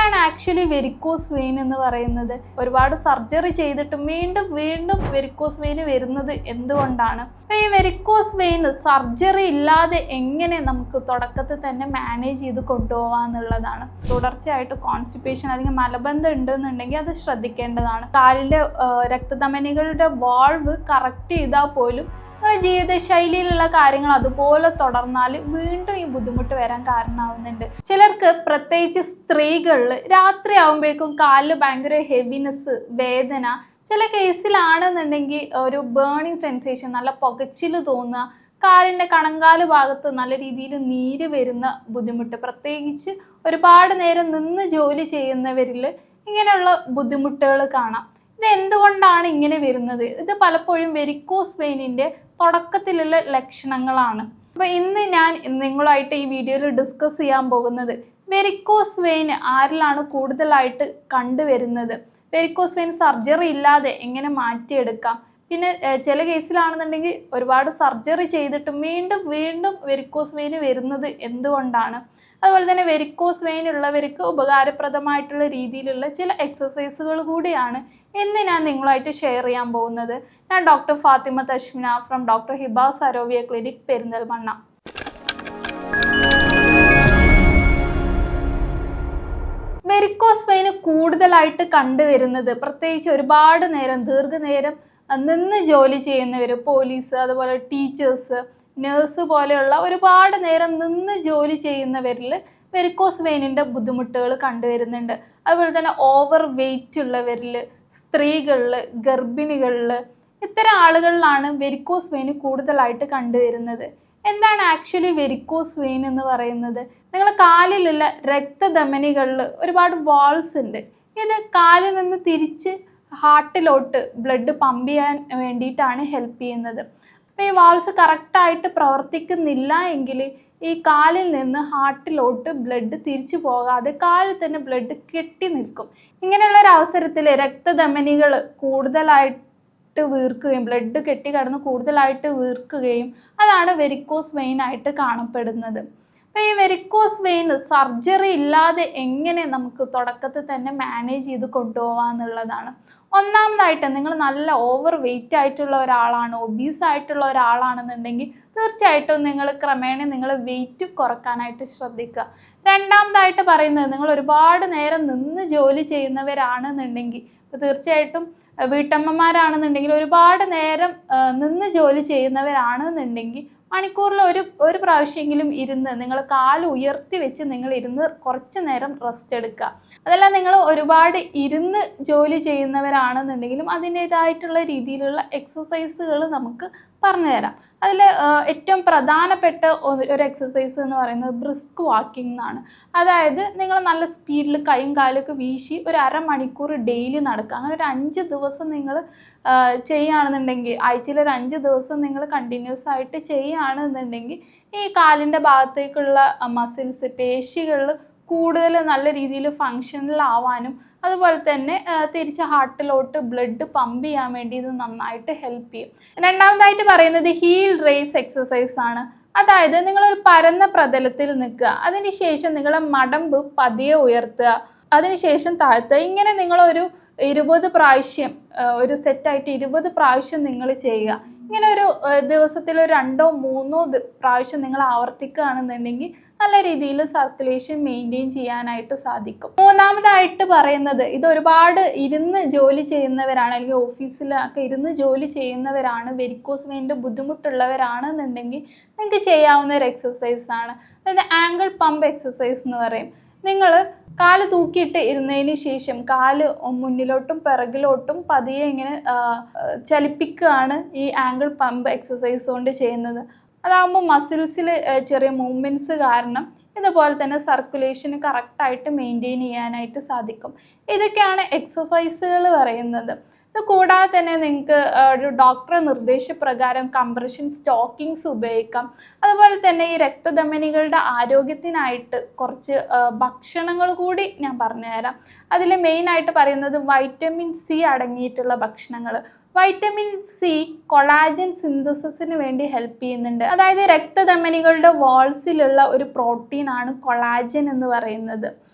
എന്താണ് actually varicose vein എന്ന് പറയുന്നത്? ഒരുപാട് സർജറി ചെയ്തിട്ടും വീണ്ടും വീണ്ടും വെരിക്കോസ് വെയിൻ വരുന്നത് എന്തുകൊണ്ടാണ്? ഈ വെരിക്കോസ് വെയിൻ സർജറി ഇല്ലാതെ എങ്ങനെ നമുക്ക് തുടക്കത്തിൽ തന്നെ മാനേജ് ചെയ്ത് കൊണ്ടുപോകാന്നുള്ളതാണ്. തുടർച്ചയായിട്ട് കോൺസ്റ്റിപ്പേഷൻ അല്ലെങ്കിൽ മലബന്ധം ഉണ്ടെന്നുണ്ടെങ്കിൽ അത് ശ്രദ്ധിക്കേണ്ടതാണ്. കാലിലെ രക്തധമനികളുടെ വാൾവ് കറക്റ്റ് ചെയ്താൽ പോലും നിങ്ങളുടെ ജീവിതശൈലിയിലുള്ള കാര്യങ്ങൾ അതുപോലെ തുടർന്നാൽ വീണ്ടും ഈ ബുദ്ധിമുട്ട് വരാൻ കാരണമാവുന്നുണ്ട്. ചിലർക്ക് പ്രത്യേകിച്ച് സ്ത്രീകളിൽ രാത്രി ആകുമ്പോഴേക്കും കാലിൽ ഭയങ്കര ഹെവിനെസ്, വേദന, ചില കേസിലാണെന്നുണ്ടെങ്കിൽ ഒരു ബേണിങ് സെൻസേഷൻ, നല്ല പുകച്ചിൽ തോന്നുക, കാലിൻ്റെ കണങ്കാല് ഭാഗത്ത് നല്ല രീതിയിൽ നീര് വരുന്ന ബുദ്ധിമുട്ട്, പ്രത്യേകിച്ച് ഒരുപാട് നേരം നിന്ന് ജോലി ചെയ്യുന്നവരിൽ ഇങ്ങനെയുള്ള ബുദ്ധിമുട്ടുകൾ കാണാം. ഇത് എന്തുകൊണ്ടാണ് ഇങ്ങനെ വരുന്നത്? ഇത് പലപ്പോഴും വെരിക്കോസ് വെയിനിൻ്റെ തുടക്കത്തിലുള്ള ലക്ഷണങ്ങളാണ്. അപ്പോൾ ഇന്ന് ഞാൻ നിങ്ങളുമായിട്ട് ഈ വീഡിയോയിൽ ഡിസ്കസ് ചെയ്യാൻ പോകുന്നത് വെരിക്കോസ് വെയിൻ ആരിലാണ് കൂടുതലായിട്ട് കണ്ടുവരുന്നത്, വെരിക്കോസ് വെയിൻ സർജറി ഇല്ലാതെ എങ്ങനെ മാറ്റിയെടുക്കാം, പിന്നെ ചില കേസിലാണെന്നുണ്ടെങ്കിൽ ഒരുപാട് സർജറി ചെയ്തിട്ടും വീണ്ടും വീണ്ടും വെരിക്കോസ് വെയിൻ വരുന്നത് എന്തുകൊണ്ടാണ്, അതുപോലെ തന്നെ വെരിക്കോസ് വെയിൻ ഉള്ളവർക്ക് ഉപകാരപ്രദമായിട്ടുള്ള രീതിയിലുള്ള ചില എക്സസൈസുകൾ കൂടിയാണ് ഇന്ന് ഞാൻ നിങ്ങളുമായിട്ട് ഷെയർ ചെയ്യാൻ പോകുന്നത്. ഞാൻ doctor Fathima Thashmina from doctor Hiba Sarovia clinic, Perinthalmanna. Varicose vein കൂടുതലായിട്ട് കണ്ടുവരുന്നത് പ്രത്യേകിച്ച് ഒരുപാട് നേരം, ദീർഘനേരം നിന്ന് ജോലി ചെയ്യുന്നവർ, പോലീസ്, അതുപോലെ ടീച്ചേഴ്സ്, നേഴ്സ് പോലെയുള്ള ഒരുപാട് നേരം നിന്ന് ജോലി ചെയ്യുന്നവരിൽ വെരിക്കോസ് വെയിനിൻ്റെ ബുദ്ധിമുട്ടുകൾ കണ്ടുവരുന്നുണ്ട്. അതുപോലെ തന്നെ ഓവർ വെയിറ്റ് ഉള്ളവരിൽ, സ്ത്രീകളിൽ, ഗർഭിണികളിൽ, ഇത്തരം ആളുകളിലാണ് വെരിക്കോസ് വെയിൻ കൂടുതലായിട്ട് കണ്ടുവരുന്നത്. എന്താണ് ആക്ച്വലി വെരിക്കോസ് വെയിൻ എന്ന് പറയുന്നത്? നിങ്ങളുടെ കാലിലുള്ള രക്തധമനികളിൽ ഒരുപാട് വാൾസ് ഉണ്ട്. ഇത് കാലിൽ നിന്ന് തിരിച്ച് ഹാർട്ടിലോട്ട് ബ്ലഡ് പമ്പ് ചെയ്യാൻ വേണ്ടിയിട്ടാണ് ഹെൽപ്പ് ചെയ്യുന്നത്. അപ്പോൾ ഈ വാൾസ് കറക്റ്റായിട്ട് പ്രവർത്തിക്കുന്നില്ല എങ്കിൽ ഈ കാലിൽ നിന്ന് ഹാർട്ടിലോട്ട് ബ്ലഡ് തിരിച്ചു പോകാതെ കാലിൽ തന്നെ ബ്ലഡ് കെട്ടി നിൽക്കും. ഇങ്ങനെയുള്ള ഒരു അവസരത്തിൽ രക്തധമനികൾ കൂടുതലായിട്ട് വീർക്കുകയും ബ്ലഡ് കെട്ടി കിടന്ന് കൂടുതലായിട്ട് വീർക്കുകയും അതാണ് വെരിക്കോസ് വെയിൻ ആയിട്ട് കാണപ്പെടുന്നത്. അപ്പോൾ ഈ വെരിക്കോസ് വെയിൻ സർജറി ഇല്ലാതെ എങ്ങനെ നമുക്ക് തുടക്കത്തിൽ തന്നെ മാനേജ് ചെയ്ത് കൊണ്ടുപോകാമെന്നുള്ളതാണ്. ഒന്നാമതായിട്ട് നിങ്ങൾ നല്ല ഓവർ വെയിറ്റ് ആയിട്ടുള്ള ഒരാളാണ്, ഒബീസ് ആയിട്ടുള്ള ഒരാളാണെന്നുണ്ടെങ്കിൽ തീർച്ചയായിട്ടും നിങ്ങൾ ക്രമേണ നിങ്ങൾ വെയിറ്റ് കുറക്കാനായിട്ട് ശ്രദ്ധിക്കുക. രണ്ടാമതായിട്ട് പറയുന്നത്, നിങ്ങൾ ഒരുപാട് നേരം നിന്ന് ജോലി ചെയ്യുന്നവരാണെന്നുണ്ടെങ്കിൽ, ഇപ്പോൾ തീർച്ചയായിട്ടും വീട്ടമ്മമാരാണെന്നുണ്ടെങ്കിൽ ഒരുപാട് നേരം നിന്ന് ജോലി ചെയ്യുന്നവരാണെന്നുണ്ടെങ്കിൽ മണിക്കൂറിൽ ഒരു പ്രാവശ്യമെങ്കിലും ഇരുന്ന് നിങ്ങൾ കാല് ഉയർത്തി വെച്ച് നിങ്ങൾ ഇരുന്ന് കുറച്ച് നേരം റെസ്റ്റ് എടുക്കുക. അതല്ല നിങ്ങൾ ഒരുപാട് ഇരുന്ന് ജോലി ചെയ്യുന്നവരാണെന്നുണ്ടെങ്കിലും അതിൻ്റേതായിട്ടുള്ള രീതിയിലുള്ള എക്സസൈസുകൾ നമുക്ക് പറഞ്ഞു തരാം. അതിൽ ഏറ്റവും പ്രധാനപ്പെട്ട ഒരു എക്സസൈസ് എന്ന് പറയുന്നത് ബ്രിസ്ക് വാക്കിംഗ് എന്നാണ്. അതായത് നിങ്ങൾ നല്ല സ്പീഡിൽ കൈയും കാലൊക്കെ വീശി ഒരു അരമണിക്കൂർ ഡെയിലി നടക്കുക. അങ്ങനെ ഒരു 5 ദിവസം നിങ്ങൾ ചെയ്യുകയാണെന്നുണ്ടെങ്കിൽ, ആഴ്ചയിൽ ഒരു 5 ദിവസം നിങ്ങൾ കണ്ടിന്യൂസ് ആയിട്ട് ചെയ്യുകയാണെന്നുണ്ടെങ്കിൽ ഈ കാലിൻ്റെ ഭാഗത്തേക്കുള്ള മസിൽസ്, പേശികളിൽ കൂടുതൽ നല്ല രീതിയിൽ ഫങ്ഷണൽ ആവാനും അതുപോലെ തന്നെ തിരിച്ച് ഹാർട്ടിലോട്ട് ബ്ലഡ് പമ്പ് ചെയ്യാൻ വേണ്ടി ഇത് നന്നായിട്ട് ഹെൽപ്പ് ചെയ്യും. രണ്ടാമതായിട്ട് പറയുന്നത് ഹീൽ റേസ് എക്സസൈസ് ആണ്. അതായത് നിങ്ങളൊരു പരന്ന പ്രതലത്തിൽ നിൽക്കുക, അതിനുശേഷം നിങ്ങളെ മടമ്പ് പതിയെ ഉയർത്തുക, അതിനുശേഷം താഴ്ത്തുക. ഇങ്ങനെ നിങ്ങളൊരു 20 പ്രാവശ്യം, ഒരു സെറ്റായിട്ട് 20 പ്രാവശ്യം നിങ്ങൾ ചെയ്യുക. ഇങ്ങനെ ഒരു ദിവസത്തിൽ ഒരു 2-3 പ്രാവശ്യം നിങ്ങൾ ആവർത്തിക്കുകയാണെന്നുണ്ടെങ്കിൽ നല്ല രീതിയിൽ സർക്കുലേഷൻ മെയിൻറ്റെയിൻ ചെയ്യാനായിട്ട് സാധിക്കും. മൂന്നാമതായിട്ട് പറയുന്നത്, ഇത് ഒരുപാട് ഇരുന്ന് ജോലി ചെയ്യുന്നവരാണ്, അല്ലെങ്കിൽ ഓഫീസിലൊക്കെ ഇരുന്ന് ജോലി ചെയ്യുന്നവരാണ്, വെരിക്കോസ് വെയിൻ്റെ ബുദ്ധിമുട്ടുള്ളവരാണെന്നുണ്ടെങ്കിൽ നിങ്ങൾക്ക് ചെയ്യാവുന്ന ഒരു എക്സസൈസാണ്. അതായത് ആംഗിൾ പമ്പ് എക്സസൈസ് എന്ന് പറയും. നിങ്ങൾ കാല് തൂക്കിയിട്ട് ഇരുന്നതിന് ശേഷം കാല് മുന്നിലോട്ടും പിറകിലോട്ടും പതിയെ ഇങ്ങനെ ചലിപ്പിക്കുകയാണ് ഈ ആംഗിൾ പമ്പ് എക്സസൈസ് കൊണ്ട് ചെയ്യുന്നത്. അതാകുമ്പോൾ മസിൽസിൽ ചെറിയ മൂവ്മെൻറ്റ്സ് കാരണം ഇതുപോലെ തന്നെ സർക്കുലേഷൻ കറക്റ്റായിട്ട് മെയിൻറ്റെയിൻ ചെയ്യാനായിട്ട് സാധിക്കും. ഇതൊക്കെയാണ് എക്സസൈസുകൾ പറയുന്നത്. ഇത് കൂടാതെ തന്നെ നിങ്ങൾക്ക് ഒരു ഡോക്ടറെ നിർദ്ദേശപ്രകാരം കംപ്രഷൻ സ്റ്റോക്കിങ്സ് ഉപയോഗിക്കാം. അതുപോലെ തന്നെ ഈ രക്തധമനികളുടെ ആരോഗ്യത്തിനായിട്ട് കുറച്ച് ഭക്ഷണങ്ങൾ കൂടി ഞാൻ പറഞ്ഞുതരാം. അതിൽ മെയിനായിട്ട് പറയുന്നത് വൈറ്റമിൻ സി അടങ്ങിയിട്ടുള്ള ഭക്ഷണങ്ങൾ. വൈറ്റമിൻ സി കൊളാജൻ സിന്തസിസിന് വേണ്ടി ഹെൽപ്പ് ചെയ്യുന്നുണ്ട്. അതായത് രക്തധമനികളുടെ വാൾസിലുള്ള ഒരു പ്രോട്ടീനാണ് കൊളാജൻ എന്ന് പറയുന്നത്.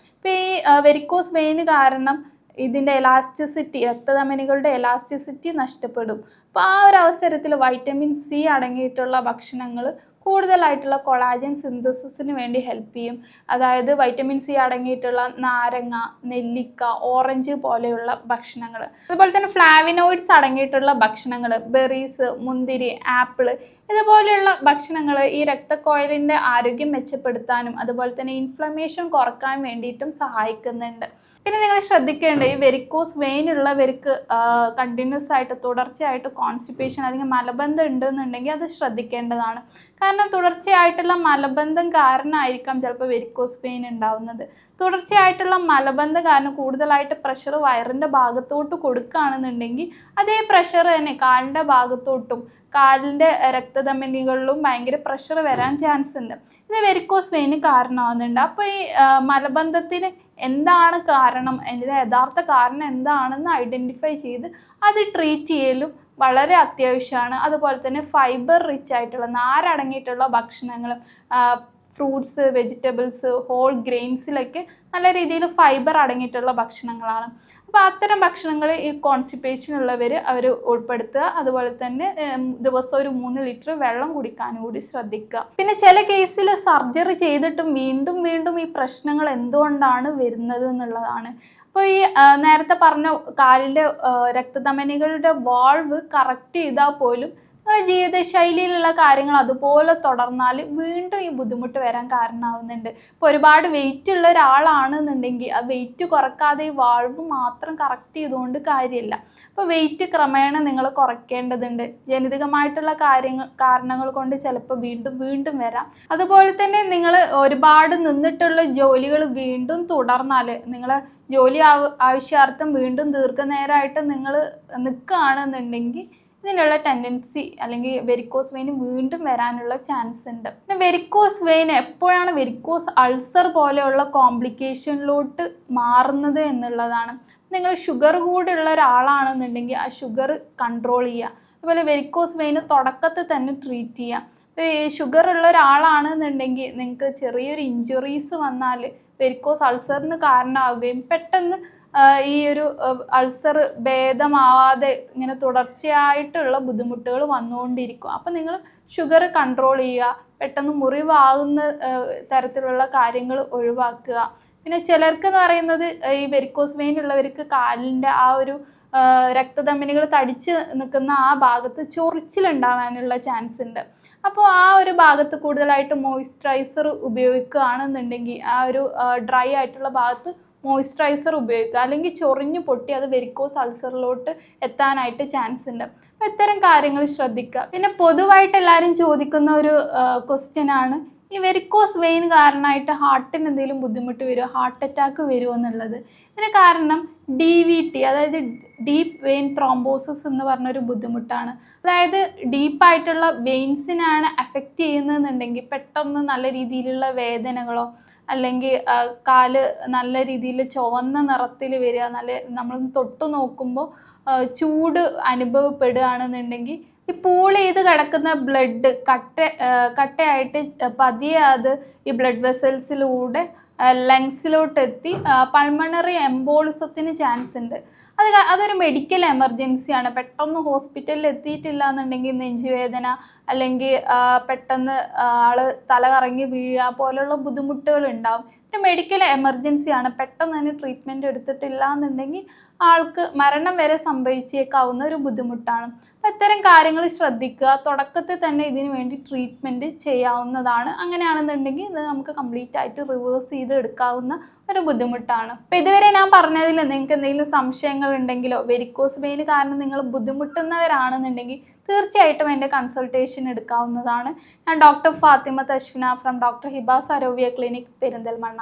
ഇപ്പോൾ ഈ വെരിക്കോസ് വെയിന് കാരണം ഇതിൻ്റെ എലാസ്റ്റിസിറ്റി, രക്തധമനികളുടെ എലാസ്റ്റിസിറ്റി നഷ്ടപ്പെടും. അപ്പോൾ ആ ഒരു അവസരത്തിൽ വൈറ്റമിൻ സി അടങ്ങിയിട്ടുള്ള ഭക്ഷണങ്ങൾ കൂടുതലായിട്ടുള്ള കൊളാജൻ സിന്തസിസിന് വേണ്ടി ഹെൽപ്പ് ചെയ്യും. അതായത് വൈറ്റമിൻ സി അടങ്ങിയിട്ടുള്ള നാരങ്ങ, നെല്ലിക്ക, ഓറഞ്ച് പോലെയുള്ള ഭക്ഷണങ്ങൾ. അതുപോലെ തന്നെ ഫ്ലാവിനോയിഡ്സ് അടങ്ങിയിട്ടുള്ള ഭക്ഷണങ്ങൾ, ബെറീസ്, മുന്തിരി, ആപ്പിൾ, ഇതുപോലെയുള്ള ഭക്ഷണങ്ങൾ ഈ രക്തക്കൊഴലിൻ്റെ ആരോഗ്യം മെച്ചപ്പെടുത്താനും അതുപോലെ തന്നെ ഇൻഫ്ലമേഷൻ കുറക്കാൻ വേണ്ടിയിട്ടും സഹായിക്കുന്നുണ്ട്. പിന്നെ നിങ്ങൾ ശ്രദ്ധിക്കേണ്ടത്, ഈ വെരിക്കോസ് വെയിൻ ഉള്ളവർക്ക് കണ്ടിന്യൂസ് ആയിട്ട് തുടർച്ചയായിട്ട് കോൺസ്റ്റിപ്പേഷൻ അല്ലെങ്കിൽ മലബന്ധം ഉണ്ടെന്നുണ്ടെങ്കിൽ അത് ശ്രദ്ധിക്കേണ്ടതാണ്. കാരണം തുടർച്ചയായിട്ടുള്ള മലബന്ധം കാരണമായിരിക്കാം ചിലപ്പോൾ വെരിക്കോസ് വെയിൻ ഉണ്ടാവുന്നത്. തുടർച്ചയായിട്ടുള്ള മലബന്ധം കാരണം കൂടുതലായിട്ട് പ്രഷർ വയറിൻ്റെ ഭാഗത്തോട്ട് കൊടുക്കുകയാണെന്നുണ്ടെങ്കിൽ അതേ പ്രഷർ തന്നെ കാലിൻ്റെ ഭാഗത്തോട്ടും കാലിൻ്റെ രക്തധമനികളിലും ഭയങ്കര പ്രഷർ വരാൻ ചാൻസ് ഉണ്ട്. ഇത് വെരിക്കോസ് വെയിന് കാരണമാകുന്നുണ്ട്. അപ്പോൾ ഈ മലബന്ധത്തിന് എന്താണ് കാരണം, അതിൻ്റെ യഥാർത്ഥ കാരണം എന്താണെന്ന് ഐഡൻറ്റിഫൈ ചെയ്ത് അത് ട്രീറ്റ് ചെയ്യലും വളരെ അത്യാവശ്യമാണ്. അതുപോലെ തന്നെ ഫൈബർ റിച്ച് ആയിട്ടുള്ള നാരടങ്ങിയിട്ടുള്ള ഭക്ഷണങ്ങൾ, ഫ്രൂട്ട്സ്, വെജിറ്റബിൾസ്, ഹോൾ ഗ്രെയിൻസിലൊക്കെ നല്ല രീതിയിൽ ഫൈബർ അടങ്ങിയിട്ടുള്ള ഭക്ഷണങ്ങളാണ്. അപ്പോൾ അത്തരം ഭക്ഷണങ്ങൾ ഈ കോൺസ്റ്റിപ്പേഷൻ ഉള്ളവർ അവർ ഉൾപ്പെടുത്തുക. അതുപോലെ തന്നെ ദിവസം ഒരു 3 ലിറ്റർ വെള്ളം കുടിക്കാനും കൂടി ശ്രദ്ധിക്കുക. പിന്നെ ചില കേസിൽ സർജറി ചെയ്തിട്ടും വീണ്ടും വീണ്ടും ഈ പ്രശ്നങ്ങൾ എന്തുകൊണ്ടാണ് വരുന്നത് എന്നുള്ളതാണ്. അപ്പോൾ ഈ നേരത്തെ പറഞ്ഞ കാലിൻ്റെ രക്തധമനികളുടെ വാൾവ് കറക്റ്റ് ചെയ്താൽ പോലും നിങ്ങളുടെ ജീവിതശൈലിയിലുള്ള കാര്യങ്ങൾ അതുപോലെ തുടർന്നാൽ വീണ്ടും ഈ ബുദ്ധിമുട്ട് വരാൻ കാരണമാവുന്നുണ്ട്. ഇപ്പോൾ ഒരുപാട് വെയിറ്റ് ഉള്ള ഒരാളാണെന്നുണ്ടെങ്കിൽ ആ വെയിറ്റ് കുറക്കാതെ ഈ വാൾവ് മാത്രം കറക്റ്റ് ചെയ്തുകൊണ്ട് കാര്യമില്ല. അപ്പോൾ വെയിറ്റ് ക്രമേണ നിങ്ങൾ കുറയ്ക്കേണ്ടതുണ്ട്. ജനിതകമായിട്ടുള്ള കാരണങ്ങൾ കൊണ്ട് ചിലപ്പോൾ വീണ്ടും വരാം. അതുപോലെ തന്നെ നിങ്ങൾ ഒരുപാട് നിന്നിട്ടുള്ള ജോലികൾ വീണ്ടും തുടർന്നാൽ, നിങ്ങൾ ജോലി ആവശ്യാർത്ഥം വീണ്ടും ദീർഘനേരമായിട്ട് നിങ്ങൾ നിൽക്കുകയാണെന്നുണ്ടെങ്കിൽ ഇതിനുള്ള ടെൻഡൻസി അല്ലെങ്കിൽ വെരിക്കോസ് വെയിൻ വീണ്ടും വരാനുള്ള ചാൻസ് ഉണ്ട്. പിന്നെ വെരിക്കോസ് വെയിൻ എപ്പോഴാണ് വെരിക്കോസ് അൾസർ പോലെയുള്ള കോംപ്ലിക്കേഷനിലോട്ട് മാറുന്നത് എന്നുള്ളതാണ്. നിങ്ങൾ ഷുഗർ കൂടെയുള്ള ഒരാളാണെന്നുണ്ടെങ്കിൽ ആ ഷുഗർ കൺട്രോൾ ചെയ്യുക. അതുപോലെ വെരിക്കോസ് വെയിൻ തുടക്കത്തിൽ തന്നെ ട്രീറ്റ് ചെയ്യുക. ഇപ്പോൾ ഈ ഷുഗർ ഉള്ള ഒരാളാണെന്നുണ്ടെങ്കിൽ നിങ്ങൾക്ക് ചെറിയൊരു ഇഞ്ചുറീസ് വന്നാൽ വെരിക്കോസ് അൾസറിന് കാരണമാവുകയും പെട്ടെന്ന് ഈ ഒരു അൾസർ ഭേദമാവാതെ ഇങ്ങനെ തുടർച്ചയായിട്ടുള്ള ബുദ്ധിമുട്ടുകൾ വന്നുകൊണ്ടിരിക്കും. അപ്പോൾ നിങ്ങൾ ഷുഗർ കൺട്രോൾ ചെയ്യുക, പെട്ടെന്ന് മുറിവാകുന്ന തരത്തിലുള്ള കാര്യങ്ങൾ ഒഴിവാക്കുക. പിന്നെ ചിലർക്ക് എന്ന് പറയുന്നത് ഈ വെരിക്കോസ് വെയിൻ ഉള്ളവർക്ക് കാലിൻ്റെ ആ ഒരു രക്തധമനികൾ തടിച്ച് നിൽക്കുന്ന ആ ഭാഗത്ത് ചൊറിച്ചിലുണ്ടാവാനുള്ള ചാൻസ് ഉണ്ട്. അപ്പോൾ ആ ഒരു ഭാഗത്ത് കൂടുതലായിട്ട് മോയ്സ്ചറൈസർ ഉപയോഗിക്കുകയാണെന്നുണ്ടെങ്കിൽ ആ ഒരു ഡ്രൈ ആയിട്ടുള്ള ഭാഗത്ത് മോയ്സ്ചറൈസർ ഉപയോഗിക്കുക. അല്ലെങ്കിൽ ചൊറിഞ്ഞു പൊട്ടി അത് വെരിക്കോസ് അൾസറിലോട്ട് എത്താനായിട്ട് ചാൻസ് ഉണ്ട്. അപ്പോൾ ഇത്തരം കാര്യങ്ങൾ ശ്രദ്ധിക്കുക. പിന്നെ പൊതുവായിട്ട് എല്ലാവരും ചോദിക്കുന്ന ഒരു ക്വസ്റ്റ്യനാണ്, ഈ വെരിക്കോസ് വെയിൻ കാരണമായിട്ട് ഹാർട്ടിന് എന്തെങ്കിലും ബുദ്ധിമുട്ട് വരുമോ, ഹാർട്ട് അറ്റാക്ക് വരുമോ എന്നുള്ളത്. ഇതിന് കാരണം DVT, അതായത് ഡീപ്പ് വെയിൻ ത്രോംബോസിസ് എന്ന് പറഞ്ഞൊരു ബുദ്ധിമുട്ടാണ്. അതായത് ഡീപ്പായിട്ടുള്ള വെയിൻസിനാണ് എഫക്റ്റ് ചെയ്യുന്നതെന്നുണ്ടെങ്കിൽ പെട്ടെന്ന് നല്ല രീതിയിലുള്ള വേദനകളോ അല്ലെങ്കിൽ കാല് നല്ല രീതിയിൽ ചുവന്ന നിറത്തിൽ വരിക, നമ്മൾ തൊട്ട് നോക്കുമ്പോൾ ചൂട് അനുഭവപ്പെടുകയാണെന്നുണ്ടെങ്കിൽ ഈ പൂൾ ചെയ്ത് കിടക്കുന്ന ബ്ലഡ് കട്ടയായിട്ട് പതിയെ അത് ഈ ബ്ലഡ് വെസൽസിലൂടെ ലങ്സിലോട്ട് എത്തി പൾമണറി എംബോളിസത്തിന് ചാൻസ് ഉണ്ട്. അതൊരു മെഡിക്കൽ എമർജൻസിയാണ്. പെട്ടെന്ന് ഹോസ്പിറ്റലിൽ എത്തിയിട്ടില്ല എന്നുണ്ടെങ്കിൽ നെഞ്ചുവേദന അല്ലെങ്കിൽ പെട്ടെന്ന് ആള് തല കറങ്ങി വീഴുക പോലുള്ള ബുദ്ധിമുട്ടുകൾ ഉണ്ടാവും. ഒരു മെഡിക്കൽ എമർജൻസിയാണ്. പെട്ടെന്ന് തന്നെ ട്രീറ്റ്മെൻറ്റ് എടുത്തിട്ടില്ല എന്നുണ്ടെങ്കിൽ ആൾക്ക് മരണം വരെ സംഭവിച്ചേക്കാവുന്ന ഒരു ബുദ്ധിമുട്ടാണ്. അപ്പോൾ ഇത്തരം കാര്യങ്ങൾ ശ്രദ്ധിക്കുക. തുടക്കത്തിൽ തന്നെ ഇതിനു വേണ്ടി ട്രീറ്റ്മെൻറ്റ് ചെയ്യാവുന്നതാണ്. അങ്ങനെയാണെന്നുണ്ടെങ്കിൽ ഇത് നമുക്ക് കംപ്ലീറ്റ് ആയിട്ട് റിവേഴ്സ് ചെയ്ത് എടുക്കാവുന്ന ഒരു ബുദ്ധിമുട്ടാണ്. അപ്പോൾ ഇതുവരെ ഞാൻ പറഞ്ഞതിൽ നിങ്ങൾക്ക് എന്തെങ്കിലും സംശയങ്ങൾ ഉണ്ടെങ്കിലോ വെരിക്കോസ് വെയിൻ കാരണം നിങ്ങൾ ബുദ്ധിമുട്ടുന്നവരാണെന്നുണ്ടെങ്കിൽ തീർച്ചയായിട്ടും എൻ്റെ കൺസൾട്ടേഷൻ എടുക്കാവുന്നതാണ്. ഞാൻ doctor Fathima Thaswina from doctor Hiba Sarovia clinic, Perinthalmanna.